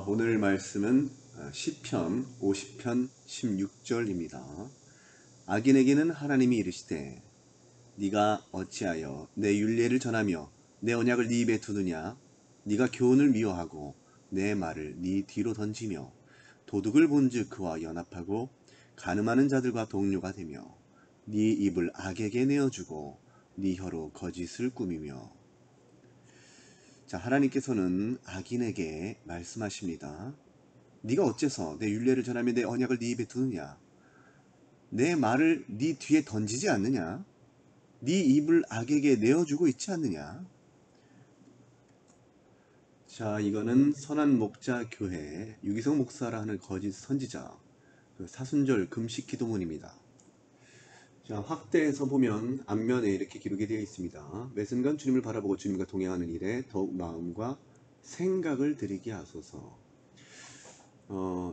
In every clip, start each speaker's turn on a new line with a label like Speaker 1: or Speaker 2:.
Speaker 1: 오늘 말씀은 시편 50편 16절입니다. 악인에게는 하나님이 이르시되 네가 어찌하여 내 율례를 전하며 내 언약을 네 입에 두느냐. 네가 교훈을 미워하고 내 말을 네 뒤로 던지며 도둑을 본즉 그와 연합하고 간음하는 자들과 동료가 되며 네 입을 악에게 내어주고 네 혀로 거짓을 꾸미며. 자, 하나님께서는 악인에게 말씀하십니다. 네가 어째서 내 율례를 전하며 내 언약을 네 입에 두느냐. 내 말을 네 뒤에 던지지 않느냐. 네 입을 악에게 내어주고 있지 않느냐. 자, 이거는 선한 목자 교회 유기성 목사라 하는 거짓 선지자 사순절 금식 기도문입니다. 자, 확대해서 보면 앞면에 이렇게 기록이 되어 있습니다. 매 순간 주님을 바라보고 주님과 동행하는 일에 더욱 마음과 생각을 들이게 하소서.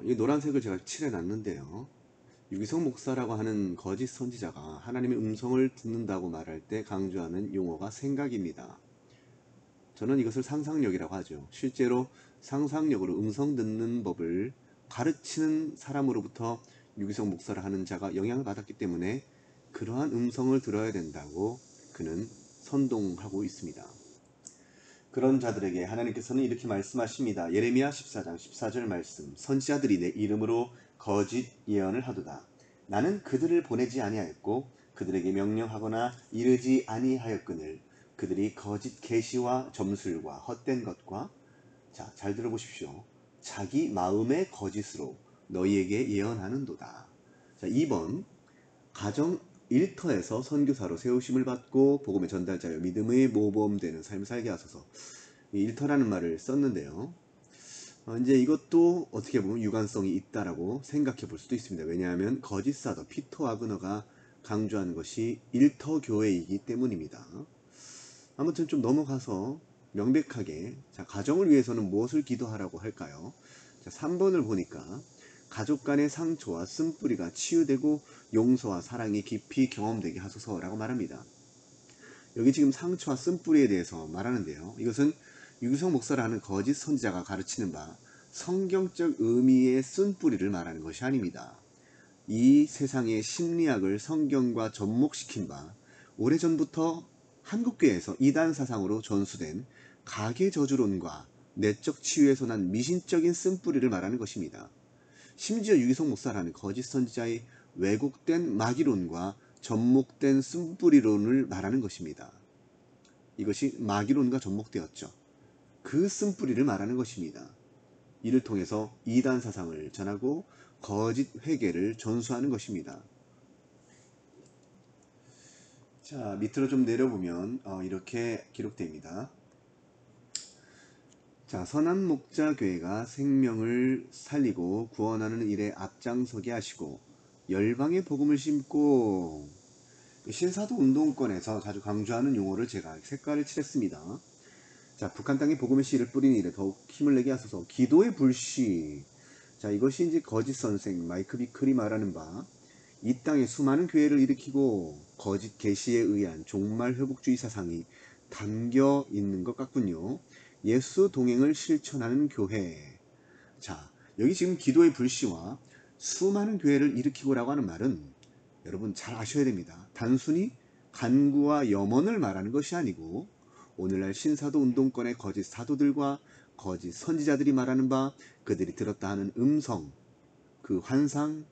Speaker 1: 이 노란색을 제가 칠해 놨는데요. 유기성 목사라고 하는 거짓 선지자가 하나님의 음성을 듣는다고 말할 때 강조하는 용어가 생각입니다. 저는 이것을 상상력이라고 하죠. 실제로 상상력으로 음성 듣는 법을 가르치는 사람으로부터 유기성 목사라 하는 자가 영향을 받았기 때문에 그러한 음성을 들어야 된다고 그는 선동하고 있습니다. 그런 자들에게 하나님께서는 이렇게 말씀하십니다. 예레미야 14장 14절 말씀. 선지자들이 내 이름으로 거짓 예언을 하도다. 나는 그들을 보내지 아니하였고 그들에게 명령하거나 이르지 아니하였거늘 그들이 거짓 계시와 점술과 헛된 것과, 자, 잘 들어보십시오. 자기 마음의 거짓으로 너희에게 예언하는도다. 자, 2번 가정 일터에서 선교사로 세우심을 받고 복음의 전달자여 믿음의 모범되는 삶을 살게 하소서. 이 일터라는 말을 썼는데요. 이제 이것도 어떻게 보면 유관성이 있다라고 생각해 볼 수도 있습니다. 왜냐하면 거짓 사도 피터 와그너가 강조하는 것이 일터 교회이기 때문입니다. 아무튼 좀 넘어가서 명백하게, 자, 가정을 위해서는 무엇을 기도하라고 할까요? 자, 3번을 보니까 가족 간의 상처와 쓴뿌리가 치유되고 용서와 사랑이 깊이 경험되게 하소서라고 말합니다. 여기 지금 상처와 쓴뿌리에 대해서 말하는데요. 이것은 유기성 목사라는 거짓 선지자가 가르치는 바 성경적 의미의 쓴뿌리를 말하는 것이 아닙니다. 이 세상의 심리학을 성경과 접목시킨 바 오래전부터 한국교회에서 이단 사상으로 전수된 가계 저주론과 내적 치유에서 난 미신적인 쓴뿌리를 말하는 것입니다. 심지어 유기성 목사라는 거짓 선지자의 왜곡된 마귀론과 접목된 쓴뿌리론을 말하는 것입니다. 이것이 마귀론과 접목되었죠. 그 쓴뿌리를 말하는 것입니다. 이를 통해서 이단 사상을 전하고 거짓 회개를 전수하는 것입니다. 자, 밑으로 좀 내려보면 이렇게 기록됩니다. 자, 선한 목자 교회가 생명을 살리고 구원하는 일에 앞장서게 하시고 열방의 복음을 심고. 신사도 운동권에서 자주 강조하는 용어를 제가 색깔을 칠했습니다. 자, 북한 땅에 복음의 씨를 뿌리는 일에 더욱 힘을 내게 하소서. 기도의 불씨. 자, 이것이 이제 거짓 선생 마이크 비클이 말하는 바 이 땅에 수많은 교회를 일으키고 거짓 계시에 의한 종말 회복주의 사상이 담겨 있는 것 같군요. 예수 동행을 실천하는 교회. 자, 여기 지금 기도의 불씨와 수많은 교회를 일으키고라고 하는 말은 여러분 잘 아셔야 됩니다. 단순히 간구와 염원을 말하는 것이 아니고 오늘날 신사도 운동권의 거짓 사도들과 거짓 선지자들이 말하는 바 그들이 들었다 하는 음성, 그 환상,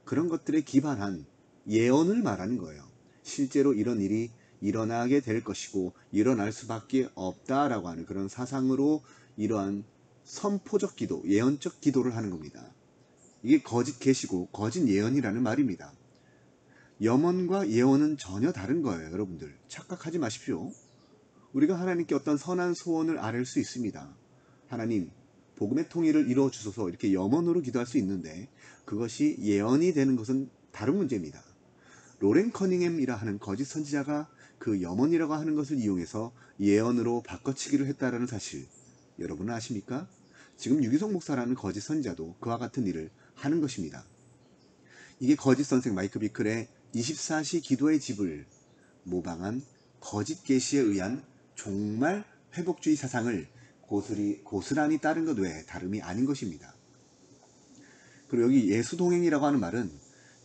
Speaker 1: 그런 것들에 기반한 예언을 말하는 거예요. 실제로 이런 일이 일어나게 될 것이고 일어날 수밖에 없다라고 하는 그런 사상으로 이러한 선포적 기도, 예언적 기도를 하는 겁니다. 이게 거짓 계시고 거짓 예언이라는 말입니다. 염원과 예언은 전혀 다른 거예요. 여러분들 착각하지 마십시오. 우리가 하나님께 어떤 선한 소원을 아뢰 수 있습니다. 하나님, 복음의 통일을 이루어 주소서, 이렇게 염원으로 기도할 수 있는데 그것이 예언이 되는 것은 다른 문제입니다. 로렌 커닝햄이라 하는 거짓 선지자가 그 염원이라고 하는 것을 이용해서 예언으로 바꿔치기를 했다라는 사실 여러분은 아십니까? 지금 유기성 목사라는 거짓 선지자도 그와 같은 일을 하는 것입니다. 이게 거짓 선생 마이크 비클의 24시 기도의 집을 모방한 거짓 계시에 의한 종말 회복주의 사상을 고스란히 따른 것 외에 다름이 아닌 것입니다. 그리고 여기 예수동행이라고 하는 말은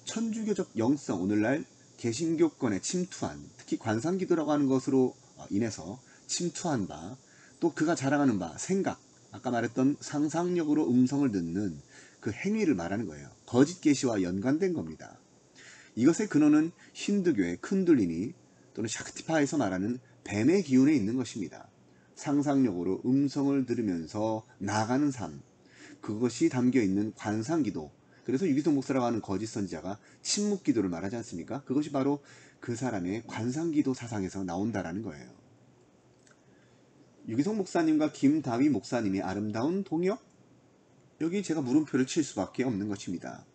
Speaker 1: 천주교적 영성, 오늘날 개신교권에 침투한, 특히 관상기도라고 하는 것으로 인해서 침투한 바, 또 그가 자랑하는 바, 생각, 아까 말했던 상상력으로 음성을 듣는 그 행위를 말하는 거예요. 거짓 계시와 연관된 겁니다. 이것의 근원은 힌두교의 쿤들리니 또는 샥티파에서 말하는 뱀의 기운에 있는 것입니다. 상상력으로 음성을 들으면서 나아가는 삶, 그것이 담겨있는 관상기도. 그래서 유기성 목사라고 하는 거짓 선지자가 침묵기도를 말하지 않습니까? 그것이 바로 그 사람의 관상기도 사상에서 나온다라는 거예요. 유기성 목사님과 김다위 목사님이 아름다운 동역? 여기 제가 물음표를 칠 수밖에 없는 것입니다.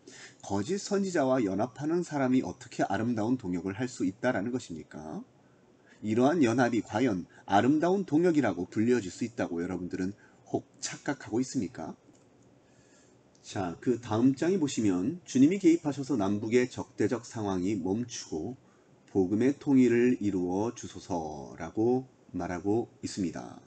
Speaker 1: 거짓 선지자와 연합하는 사람이 어떻게 아름다운 동역을 할 수 있다라는 것입니까? 이러한 연합이 과연 아름다운 동역이라고 불려질 수 있다고 여러분들은 혹 착각하고 있습니까? 자, 그 다음 장에 보시면 주님이 개입하셔서 남북의 적대적 상황이 멈추고 복음의 통일을 이루어 주소서라고 말하고 있습니다.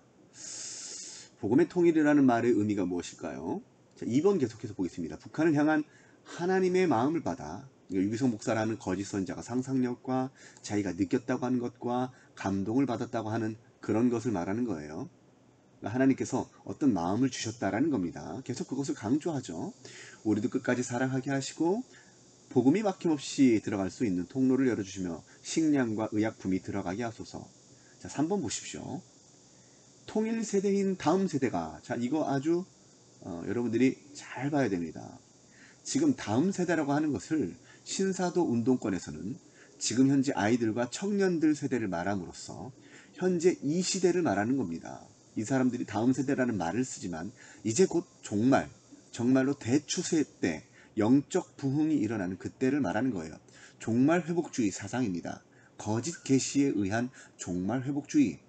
Speaker 1: 복음의 통일이라는 말의 의미가 무엇일까요? 자, 2번 계속해서 보겠습니다. 북한을 향한 하나님의 마음을 받아 유기성 목사라는 거짓 선자가 상상력과 자기가 느꼈다고 하는 것과 감동을 받았다고 하는 그런 것을 말하는 거예요. 하나님께서 어떤 마음을 주셨다라는 겁니다. 계속 그것을 강조하죠. 우리도 끝까지 사랑하게 하시고 복음이 막힘없이 들어갈 수 있는 통로를 열어주시며 식량과 의약품이 들어가게 하소서. 자, 3번 보십시오. 통일 세대인 다음 세대가, 자, 이거 아주 여러분들이 잘 봐야 됩니다. 지금 다음 세대라고 하는 것을 신사도 운동권에서는 지금 현재 아이들과 청년들 세대를 말함으로써 현재 이 시대를 말하는 겁니다. 이 사람들이 다음 세대라는 말을 쓰지만 이제 곧 정말로 대추세 때 영적 부흥이 일어나는 그때를 말하는 거예요. 종말 회복주의 사상입니다. 거짓 계시에 의한 종말 회복주의.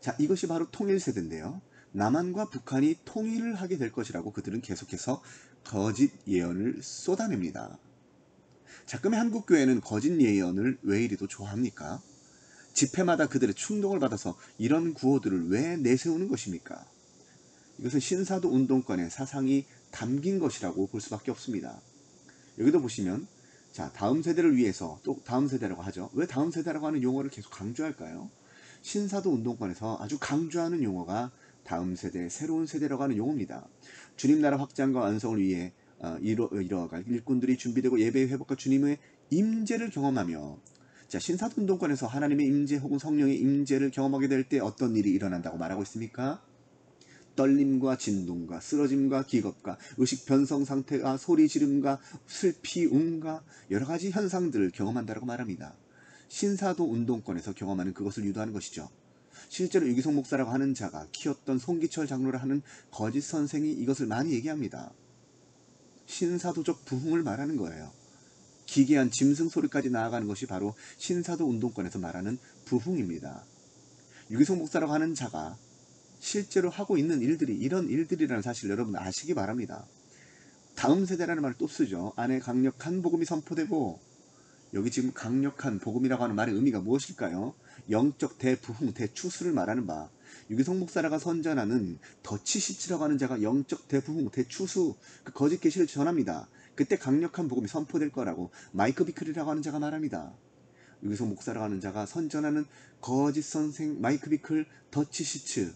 Speaker 1: 자, 이것이 바로 통일 세대인데요. 남한과 북한이 통일을 하게 될 것이라고 그들은 계속해서 거짓 예언을 쏟아냅니다. 자, 그러면 한국교회는 거짓 예언을 왜 이리도 좋아합니까? 집회마다 그들의 충동을 받아서 이런 구호들을 왜 내세우는 것입니까? 이것은 신사도 운동권의 사상이 담긴 것이라고 볼 수밖에 없습니다. 여기도 보시면, 자, 다음 세대를 위해서, 또 다음 세대라고 하죠. 왜 다음 세대라고 하는 용어를 계속 강조할까요? 신사도 운동권에서 아주 강조하는 용어가 다음 세대, 새로운 세대라고 하는 용어입니다. 주님 나라 확장과 완성을 위해 이뤄갈 일꾼들이 준비되고 예배의 회복과 주님의 임재를 경험하며, 자, 신사도 운동권에서 하나님의 임재 혹은 성령의 임재를 경험하게 될 때 어떤 일이 일어난다고 말하고 있습니까? 떨림과 진동과 쓰러짐과 기겁과 의식 변성 상태가 소리 지름과 슬피 음과 여러 가지 현상들을 경험한다고 말합니다. 신사도 운동권에서 경험하는 그것을 유도하는 것이죠. 실제로 유기성 목사라고 하는 자가 키웠던 송기철 장로라 하는 거짓 선생이 이것을 많이 얘기합니다. 신사도적 부흥을 말하는 거예요. 기괴한 짐승 소리까지 나아가는 것이 바로 신사도 운동권에서 말하는 부흥입니다. 유기성 목사라고 하는 자가 실제로 하고 있는 일들이 이런 일들이라는 사실 여러분 아시기 바랍니다. 다음 세대라는 말을 또 쓰죠. 안에 강력한 복음이 선포되고, 여기 지금 강력한 복음이라고 하는 말의 의미가 무엇일까요? 영적 대부흥, 대추수를 말하는 바, 유기성 목사라가 선전하는 더치시치라고 하는 자가 영적 대부흥, 대추수, 그 거짓 계시를 전합니다. 그때 강력한 복음이 선포될 거라고 마이크 비클이라고 하는 자가 말합니다. 유기성 목사라고 하는 자가 선전하는 거짓 선생 마이크 비클 더치시츠,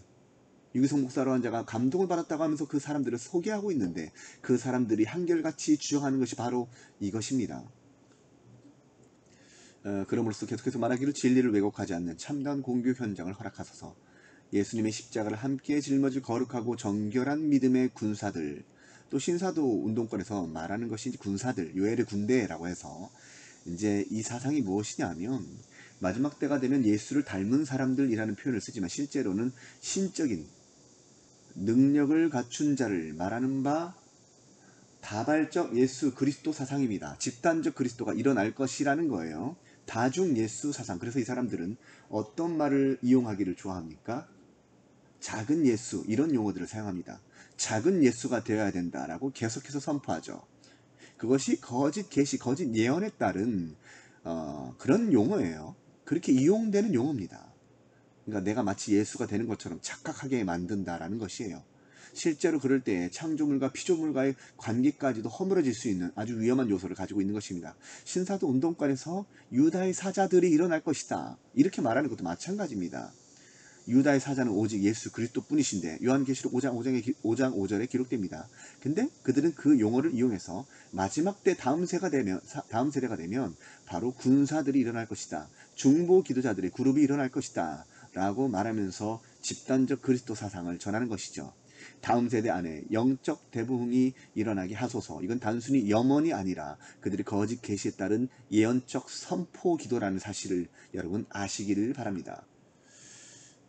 Speaker 1: 유기성 목사라고 하는 자가 감동을 받았다고 하면서 그 사람들을 소개하고 있는데 그 사람들이 한결같이 주장하는 것이 바로 이것입니다. 그럼으로써 계속해서 말하기를 진리를 왜곡하지 않는 참다운 공교 현장을 허락하소서. 예수님의 십자가를 함께 짊어질 거룩하고 정결한 믿음의 군사들, 또 신사도 운동권에서 말하는 것이 군사들, 요엘의 군대라고 해서 이제 이 사상이 무엇이냐면 마지막 때가 되면 예수를 닮은 사람들이라는 표현을 쓰지만 실제로는 신적인 능력을 갖춘 자를 말하는 바 다발적 예수 그리스도 사상입니다. 집단적 그리스도가 일어날 것이라는 거예요. 다중 예수 사상. 그래서 이 사람들은 어떤 말을 이용하기를 좋아합니까? 작은 예수, 이런 용어들을 사용합니다. 작은 예수가 되어야 된다라고 계속해서 선포하죠. 그것이 거짓 계시, 거짓 예언에 따른 그런 용어예요. 그렇게 이용되는 용어입니다. 그러니까 내가 마치 예수가 되는 것처럼 착각하게 만든다라는 것이에요. 실제로 그럴 때 창조물과 피조물과의 관계까지도 허물어질 수 있는 아주 위험한 요소를 가지고 있는 것입니다. 신사도 운동권에서 유다의 사자들이 일어날 것이다, 이렇게 말하는 것도 마찬가지입니다. 유다의 사자는 오직 예수 그리스도 뿐이신데 요한계시록 5장 5절에 기록됩니다. 근데 그들은 그 용어를 이용해서 마지막 때 다음 세대가 되면 바로 군사들이 일어날 것이다, 중보 기도자들의 그룹이 일어날 것이다 라고 말하면서 집단적 그리스도 사상을 전하는 것이죠. 다음 세대 안에 영적 대부흥이 일어나게 하소서. 이건 단순히 염원이 아니라 그들의 거짓 계시에 따른 예언적 선포 기도라는 사실을 여러분 아시기를 바랍니다.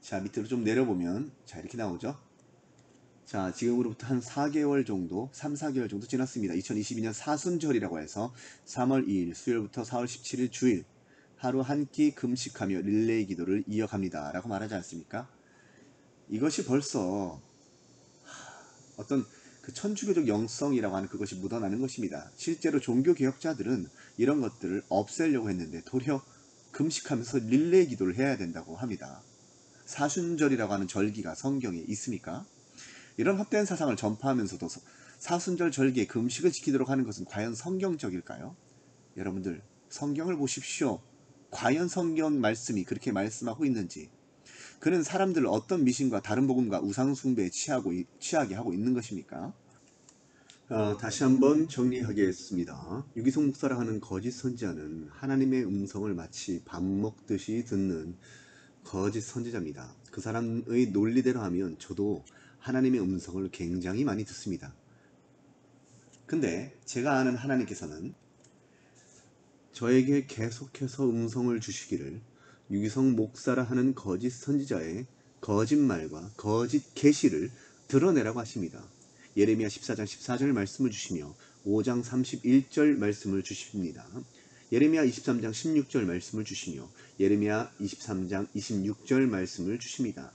Speaker 1: 자, 밑으로 좀 내려보면 자, 이렇게 나오죠. 자, 지금으로부터 한 4개월 정도, 3, 4개월 정도 지났습니다. 2022년 사순절이라고 해서 3월 2일 수요일부터 4월 17일 주일 하루 한 끼 금식하며 릴레이 기도를 이어갑니다 라고 말하지 않습니까? 이것이 벌써 어떤 그 천주교적 영성이라고 하는 그것이 묻어나는 것입니다. 실제로 종교개혁자들은 이런 것들을 없애려고 했는데 도리어 금식하면서 릴레이 기도를 해야 된다고 합니다. 사순절이라고 하는 절기가 성경에 있습니까? 이런 헛된 사상을 전파하면서도 사순절 절기에 금식을 지키도록 하는 것은 과연 성경적일까요? 여러분들 성경을 보십시오. 과연 성경 말씀이 그렇게 말씀하고 있는지. 그는 사람들을 어떤 미신과 다른 복음과 우상 숭배에 취하게 하고 있는 것입니까? 다시 한번 정리하겠습니다. 유기성 목사라 하는 거짓 선지자는 하나님의 음성을 마치 밥 먹듯이 듣는 거짓 선지자입니다. 그 사람의 논리대로 하면 저도 하나님의 음성을 굉장히 많이 듣습니다. 근데 제가 아는 하나님께서는 저에게 계속해서 음성을 주시기를 유기성 목사라 하는 거짓 선지자의 거짓말과 거짓 계시를 드러내라고 하십니다. 예레미야 14장 14절 말씀을 주시며 5장 31절 말씀을 주십니다. 예레미야 23장 16절 말씀을 주시며 예레미야 23장 26절 말씀을 주십니다.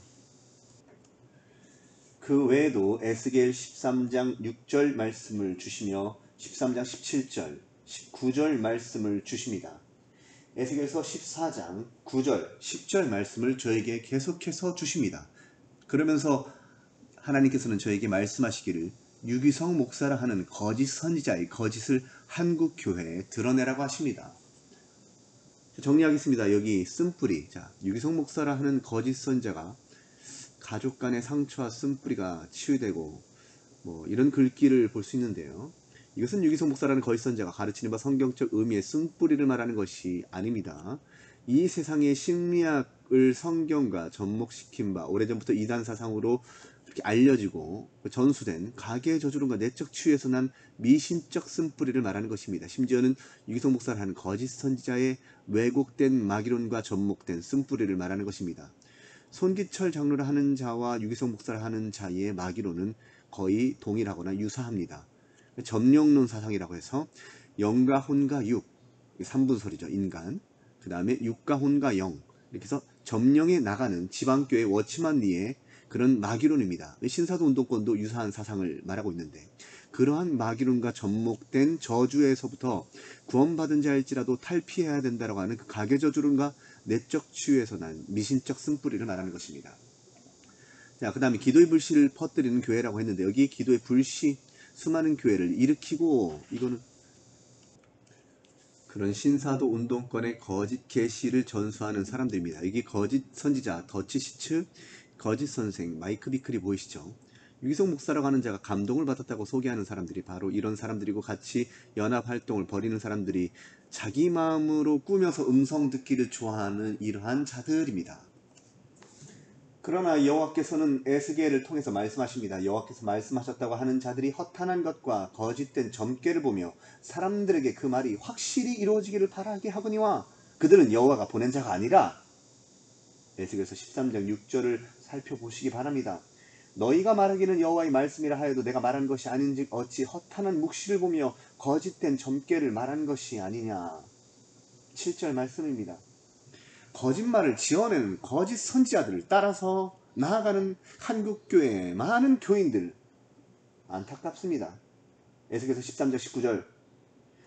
Speaker 1: 그 외에도 에스겔 13장 6절 말씀을 주시며 13장 17절 19절 말씀을 주십니다. 에스겔서 14장 9절 10절 말씀을 저에게 계속해서 주십니다. 그러면서 하나님께서는 저에게 말씀하시기를 유기성 목사라 하는 거짓 선지자의 거짓을 한국 교회에 드러내라고 하십니다. 정리하겠습니다. 여기 쓴뿌리. 자, 유기성 목사라 하는 거짓 선지자가 가족 간의 상처와 쓴뿌리가 치유되고 뭐 이런 글귀를 볼 수 있는데요. 이것은 유기성 목사라는 거짓 선지자가 가르치는 바 성경적 의미의 쓴뿌리를 말하는 것이 아닙니다. 이 세상의 심리학을 성경과 접목시킨 바 오래전부터 이단 사상으로 이렇게 알려지고 전수된 가계의 저주론과 내적 치유에서 난 미신적 쓴뿌리를 말하는 것입니다. 심지어는 유기성 목사를 하는 거짓 선지자의 왜곡된 마귀론과 접목된 쓴뿌리를 말하는 것입니다. 손기철 장로를 하는 자와 유기성 목사를 하는 자의 마귀론은 거의 동일하거나 유사합니다. 점령론 사상이라고 해서 영과 혼과 육, 3분설이죠. 인간. 그 다음에 육과 혼과 영, 이렇게 해서 점령해 나가는 지방교회 워치만리의 그런 마귀론입니다. 신사도 운동권도 유사한 사상을 말하고 있는데 그러한 마귀론과 접목된 저주에서부터 구원받은 자일지라도 탈피해야 된다고 하는 그 가계저주론과 내적 치유에서 난 미신적 쓴뿌리를 말하는 것입니다. 자, 그 다음에 기도의 불씨를 퍼뜨리는 교회라고 했는데 여기 기도의 불씨, 수많은 교회를 일으키고 이거는 그런 신사도 운동권의 거짓 계시를 전수하는 사람들입니다. 여기 거짓 선지자 더치 시츠, 거짓 선생 마이크 비클이 보이시죠? 유기성 목사라고 하는 자가 감동을 받았다고 소개하는 사람들이 바로 이런 사람들이고 같이 연합활동을 벌이는 사람들이 자기 마음으로 꾸며서 음성 듣기를 좋아하는 이러한 자들입니다. 그러나 여호와께서는 에스겔을 통해서 말씀하십니다. 여호와께서 말씀하셨다고 하는 자들이 허탄한 것과 거짓된 점괘를 보며 사람들에게 그 말이 확실히 이루어지기를 바라게 하거니와 그들은 여호와가 보낸 자가 아니라 에스겔서 13장 6절을 살펴보시기 바랍니다. 너희가 말하기는 여호와의 말씀이라 하여도 내가 말한 것이 아닌즉 어찌 허탄한 묵시를 보며 거짓된 점괘를 말한 것이 아니냐. 7절 말씀입니다. 거짓말을 지어내는 거짓 선지자들을 따라서 나아가는 한국교회의 많은 교인들 안타깝습니다. 에스겔서 13장 19절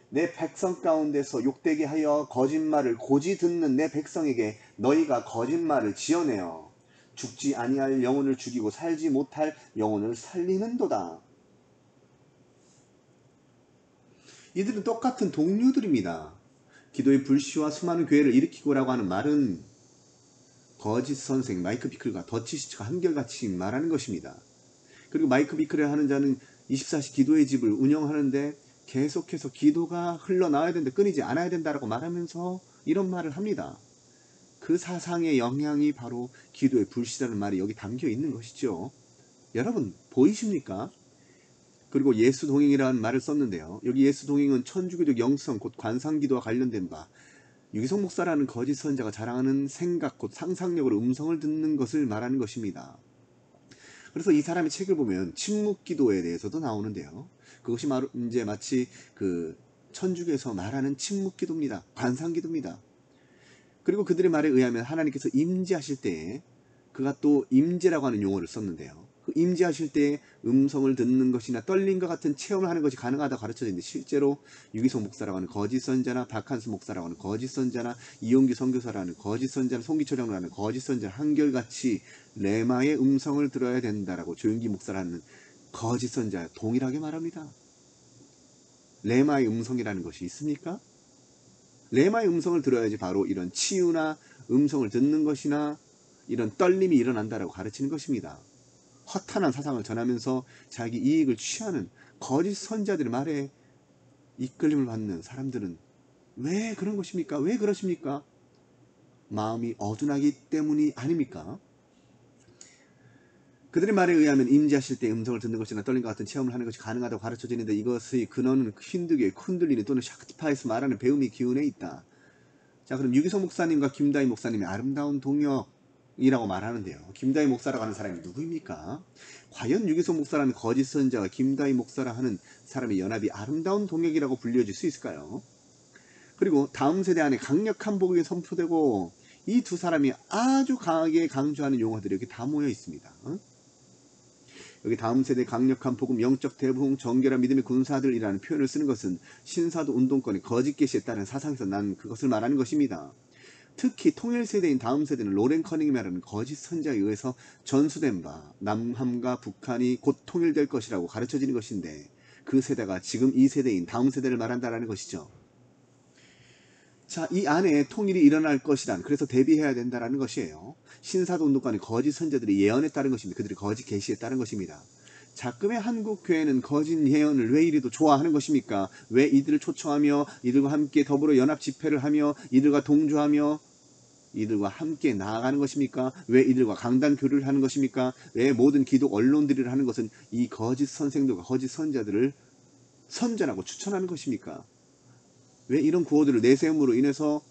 Speaker 1: 내 백성 가운데서 욕되게 하여 거짓말을 고지 듣는 내 백성에게 너희가 거짓말을 지어내어 죽지 아니할 영혼을 죽이고 살지 못할 영혼을 살리는도다. 이들은 똑같은 동료들입니다. 기도의 불씨와 수많은 교회를 일으키고라고 하는 말은 거짓 선생 마이크 비클과 더치 시츠가 한결같이 말하는 것입니다. 그리고 마이크 비클을 하는 자는 24시 기도의 집을 운영하는데 계속해서 기도가 흘러나와야 된다, 끊이지 않아야 된다라고 말하면서 이런 말을 합니다. 그 사상의 영향이 바로 기도의 불씨라는 말이 여기 담겨 있는 것이죠. 여러분 보이십니까? 그리고 예수 동행이라는 말을 썼는데요. 여기 예수 동행은 천주교적 영성 곧 관상기도와 관련된 바, 유기성 목사라는 거짓 선자가 자랑하는 생각 곧 상상력으로 음성을 듣는 것을 말하는 것입니다. 그래서 이 사람의 책을 보면 침묵기도에 대해서도 나오는데요. 그것이 이제 마치 그 천주교에서 말하는 침묵기도입니다. 관상기도입니다. 그리고 그들의 말에 의하면 하나님께서 임재하실 때에, 그가 또 임재라고 하는 용어를 썼는데요. 그 임재하실 때에 음성을 듣는 것이나 떨림과 같은 체험을 하는 것이 가능하다고 가르쳐져 있는데, 실제로 유기성 목사라고 하는 거짓 선자나 박한수 목사라고 하는 거짓 선자나 이용규 선교사라는 거짓 선자나 송기철 장로라는 거짓 선자 한결같이 레마의 음성을 들어야 된다라고 조윤기 목사라는 거짓 선자 동일하게 말합니다. 레마의 음성이라는 것이 있습니까? 레마의 음성을 들어야지 바로 이런 치유나 음성을 듣는 것이나 이런 떨림이 일어난다라고 가르치는 것입니다. 허탄한 사상을 전하면서 자기 이익을 취하는 거짓 선자들의 말에 이끌림을 받는 사람들은 왜 그런 것입니까? 왜 그러십니까? 마음이 어둔하기 때문이 아닙니까? 그들의 말에 의하면 임재하실 때 음성을 듣는 것이나 떨림과 같은 체험을 하는 것이 가능하다고 가르쳐지는데, 이것의 근원은 힌두교의 쿤들리니 또는 샤크티파에서 말하는 배움이 기운에 있다. 자, 그럼 유기성 목사님과 김다희 목사님의 아름다운 동역이라고 말하는데요. 김다희 목사라고 하는 사람이 누구입니까? 과연 유기성 목사라는 거짓 선자와 김다희 목사라 하는 사람의 연합이 아름다운 동역이라고 불려질 수 있을까요? 그리고 다음 세대 안에 강력한 복음이 선포되고 이 두 사람이 아주 강하게 강조하는 용어들이 여기 다 모여 있습니다. 여기 다음 세대 강력한 복음, 영적 대부흥, 정결한 믿음의 군사들이라는 표현을 쓰는 것은 신사도 운동권의 거짓 계시에 따른 사상에서 난 그것을 말하는 것입니다. 특히 통일 세대인 다음 세대는 로렌 커닝이라는 거짓 선자에 의해서 전수된 바 남한과 북한이 곧 통일될 것이라고 가르쳐지는 것인데, 그 세대가 지금 이 세대인 다음 세대를 말한다라는 것이죠. 자, 이 안에 통일이 일어날 것이란, 그래서 대비해야 된다라는 것이에요. 신사도 운동권의 거짓 선자들이 예언에 따른 것입니다. 그들이 거짓 계시에 따른 것입니다. 자금의 한국 교회는 거짓 예언을 왜 이리도 좋아하는 것입니까? 왜 이들을 초청하며 이들과 함께 더불어 연합 집회를 하며 이들과 동조하며 이들과 함께 나아가는 것입니까? 왜 이들과 강단 교류를 하는 것입니까? 왜 모든 기독 언론들을 하는 것은 이 거짓 선생들과 거짓 선자들을 선전하고 추천하는 것입니까? 왜 이런 구호들을 내세움으로 인해서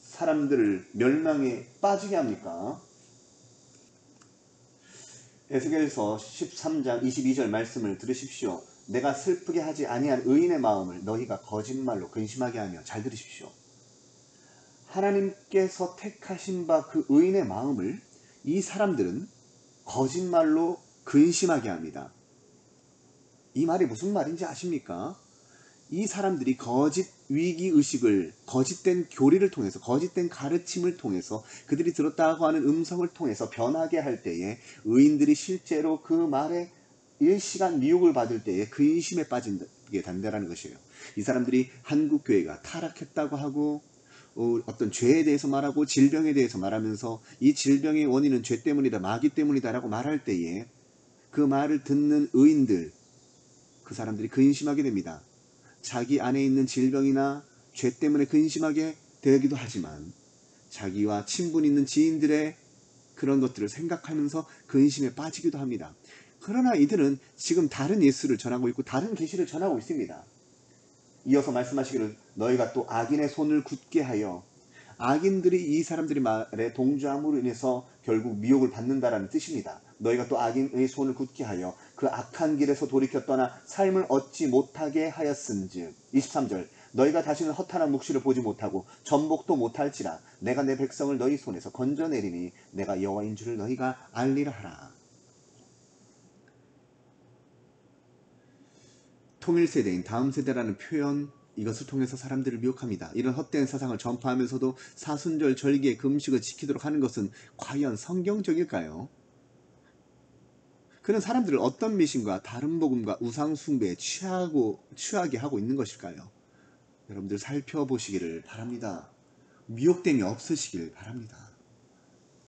Speaker 1: 사람들을 멸망에 빠지게 합니까? 에스겔서 13장 22절 말씀을 들으십시오. 내가 슬프게 하지 아니한 의인의 마음을 너희가 거짓말로 근심하게 하며, 잘 들으십시오. 하나님께서 택하신 바 그 의인의 마음을 이 사람들은 거짓말로 근심하게 합니다. 이 말이 무슨 말인지 아십니까? 이 사람들이 거짓 위기의식을 거짓된 교리를 통해서, 거짓된 가르침을 통해서, 그들이 들었다고 하는 음성을 통해서 변하게 할 때에 의인들이 실제로 그 말에 일시간 미혹을 받을 때에 근심에 빠지게 된다는 것이에요. 이 사람들이 한국교회가 타락했다고 하고 어떤 죄에 대해서 말하고 질병에 대해서 말하면서 이 질병의 원인은 죄 때문이다, 마귀 때문이다 라고 말할 때에 그 말을 듣는 의인들, 그 사람들이 근심하게 됩니다. 자기 안에 있는 질병이나 죄 때문에 근심하게 되기도 하지만 자기와 친분 있는 지인들의 그런 것들을 생각하면서 근심에 빠지기도 합니다. 그러나 이들은 지금 다른 예수를 전하고 있고 다른 계시를 전하고 있습니다. 이어서 말씀하시기를 너희가 또 악인의 손을 굳게 하여, 악인들이 이 사람들이 말에 동조함으로 인해서 결국 미혹을 받는다라는 뜻입니다. 너희가 또 악인의 손을 굳게 하여 그 악한 길에서 돌이켜 떠나 삶을 얻지 못하게 하였은즉, 23절 너희가 다시는 허탄한 묵시를 보지 못하고 전복도 못할지라 내가 내 백성을 너희 손에서 건져내리니 내가 여호와인 줄을 너희가 알리라 하라. 통일 세대인 다음 세대라는 표현, 이것을 통해서 사람들을 미혹합니다. 이런 헛된 사상을 전파하면서도 사순절 절기의 금식을 지키도록 하는 것은 과연 성경적일까요? 그는 사람들을 어떤 미신과 다른 복음과 우상 숭배에 취하게 하고 있는 것일까요? 여러분들 살펴보시기를 바랍니다. 미혹됨이 없으시길 바랍니다.